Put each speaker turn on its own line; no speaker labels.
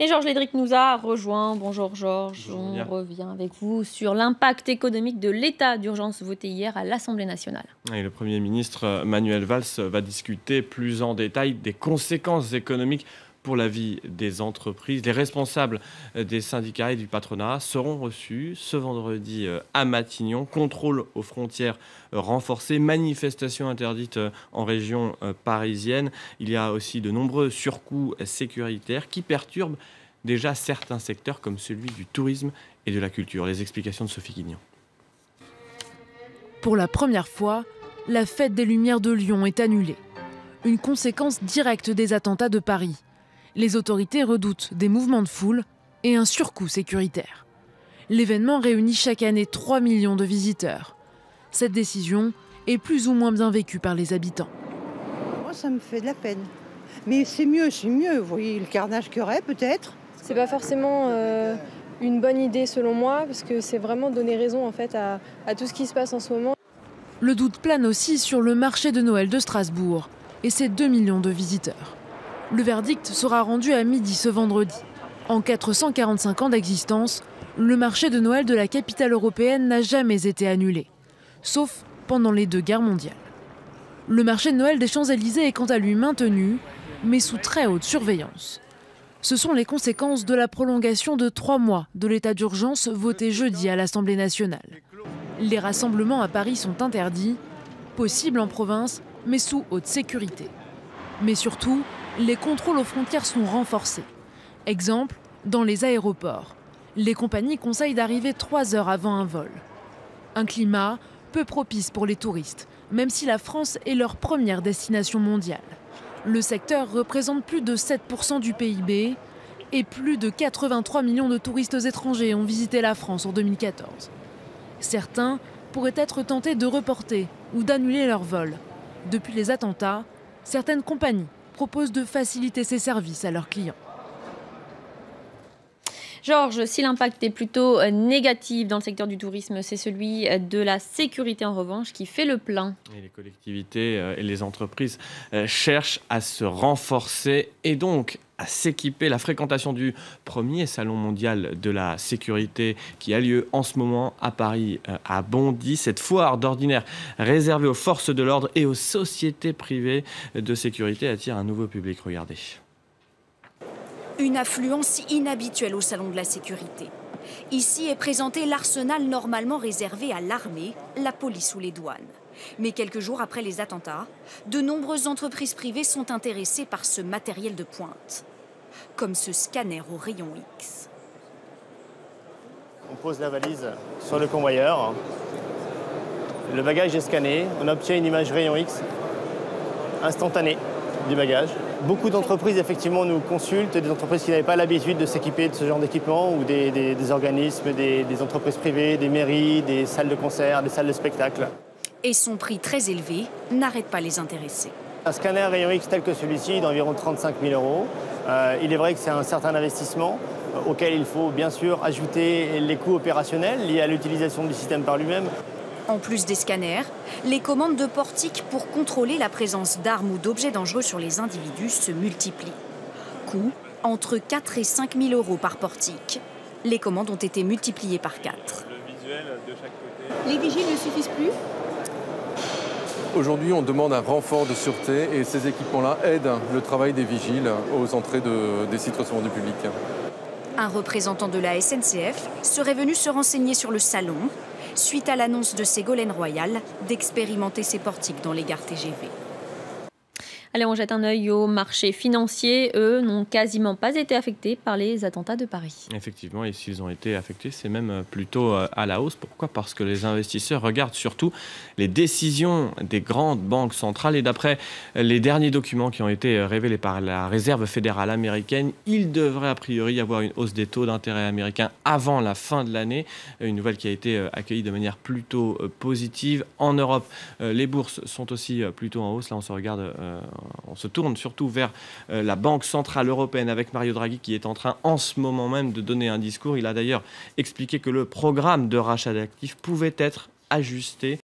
Et Georges Lédric nous a rejoint. Bonjour Georges,
Bonjour,
on
Monia.
revient avec vous sur l'impact économique de l'état d'urgence voté hier à l'Assemblée nationale.
Et le Premier ministre Manuel Valls va discuter plus en détail des conséquences économiques pour la vie des entreprises. Les responsables des syndicats et du patronat seront reçus ce vendredi à Matignon. Contrôle aux frontières renforcé, manifestations interdites en région parisienne. Il y a aussi de nombreux surcoûts sécuritaires qui perturbent déjà certains secteurs comme celui du tourisme et de la culture. Les explications de Sophie Guignon.
Pour la première fois, la fête des Lumières de Lyon est annulée. Une conséquence directe des attentats de Paris. Les autorités redoutent des mouvements de foule et un surcoût sécuritaire. L'événement réunit chaque année 3 millions de visiteurs. Cette décision est plus ou moins bien vécue par les habitants.
Moi, ça me fait de la peine. Mais c'est mieux, c'est mieux. Vous voyez le carnage qu'il y aurait peut-être.
C'est pas forcément une bonne idée selon moi, parce que c'est vraiment donner raison en fait à tout ce qui se passe en ce moment.
Le doute plane aussi sur le marché de Noël de Strasbourg et ses 2 millions de visiteurs. Le verdict sera rendu à midi ce vendredi. En 445 ans d'existence, le marché de Noël de la capitale européenne n'a jamais été annulé, sauf pendant les 2 guerres mondiales. Le marché de Noël des Champs-Élysées est quant à lui maintenu, mais sous très haute surveillance. Ce sont les conséquences de la prolongation de 3 mois de l'état d'urgence voté jeudi à l'Assemblée nationale. Les rassemblements à Paris sont interdits, possibles en province, mais sous haute sécurité. Mais surtout, les contrôles aux frontières sont renforcés. Exemple, dans les aéroports. Les compagnies conseillent d'arriver 3 heures avant un vol. Un climat peu propice pour les touristes, même si la France est leur première destination mondiale. Le secteur représente plus de 7% du PIB et plus de 83 millions de touristes étrangers ont visité la France en 2014. Certains pourraient être tentés de reporter ou d'annuler leur vol. Depuis les attentats, certaines compagnies proposent de faciliter ces services à leurs clients.
Georges, si l'impact est plutôt négatif dans le secteur du tourisme, c'est celui de la sécurité en revanche qui fait le plein.
Et les collectivités et les entreprises cherchent à se renforcer et donc à s'équiper. La fréquentation du premier salon mondial de la sécurité qui a lieu en ce moment à Paris a bondi. Cette foire d'ordinaire réservée aux forces de l'ordre et aux sociétés privées de sécurité attire un nouveau public. Regardez.
Une affluence inhabituelle au Salon de la Sécurité. Ici est présenté l'arsenal normalement réservé à l'armée, la police ou les douanes. Mais quelques jours après les attentats, de nombreuses entreprises privées sont intéressées par ce matériel de pointe, comme ce scanner au rayon X.
On pose la valise sur le convoyeur, le bagage est scanné, on obtient une image rayon X instantanée du bagage. Beaucoup d'entreprises, effectivement, nous consultent, des entreprises qui n'avaient pas l'habitude de s'équiper de ce genre d'équipement, ou des organismes, des entreprises privées, des mairies, des salles de concert, des salles de spectacle.
Et son prix très élevé n'arrête pas les intéressés.
Un scanner rayon X tel que celui-ci, d'environ 35 000 €. Il est vrai que c'est un certain investissement auquel il faut bien sûr ajouter les coûts opérationnels liés à l'utilisation du système par lui-même.
En plus des scanners, les commandes de portiques pour contrôler la présence d'armes ou d'objets dangereux sur les individus se multiplient. Coût entre 4 et 5 000 € par portique. Les commandes ont été multipliées par 4.
Les vigiles ne suffisent plus ?
Aujourd'hui, on demande un renfort de sûreté et ces équipements-là aident le travail des vigiles aux entrées des sites recevant du public.
Un représentant de la SNCF serait venu se renseigner sur le salon suite à l'annonce de Ségolène Royal d'expérimenter ces portiques dans les gares TGV.
Allez, on jette un œil aux marchés financiers. Eux n'ont quasiment pas été affectés par les attentats de Paris.
Effectivement, et s'ils ont été affectés, c'est même plutôt à la hausse. Pourquoi ? Parce que les investisseurs regardent surtout les décisions des grandes banques centrales. Et d'après les derniers documents qui ont été révélés par la Réserve fédérale américaine, il devrait a priori y avoir une hausse des taux d'intérêt américains avant la fin de l'année. Une nouvelle qui a été accueillie de manière plutôt positive. En Europe, les bourses sont aussi plutôt en hausse. Là, on se tourne surtout vers la Banque centrale européenne avec Mario Draghi qui est en train en ce moment même de donner un discours. Il a d'ailleurs expliqué que le programme de rachat d'actifs pouvait être ajusté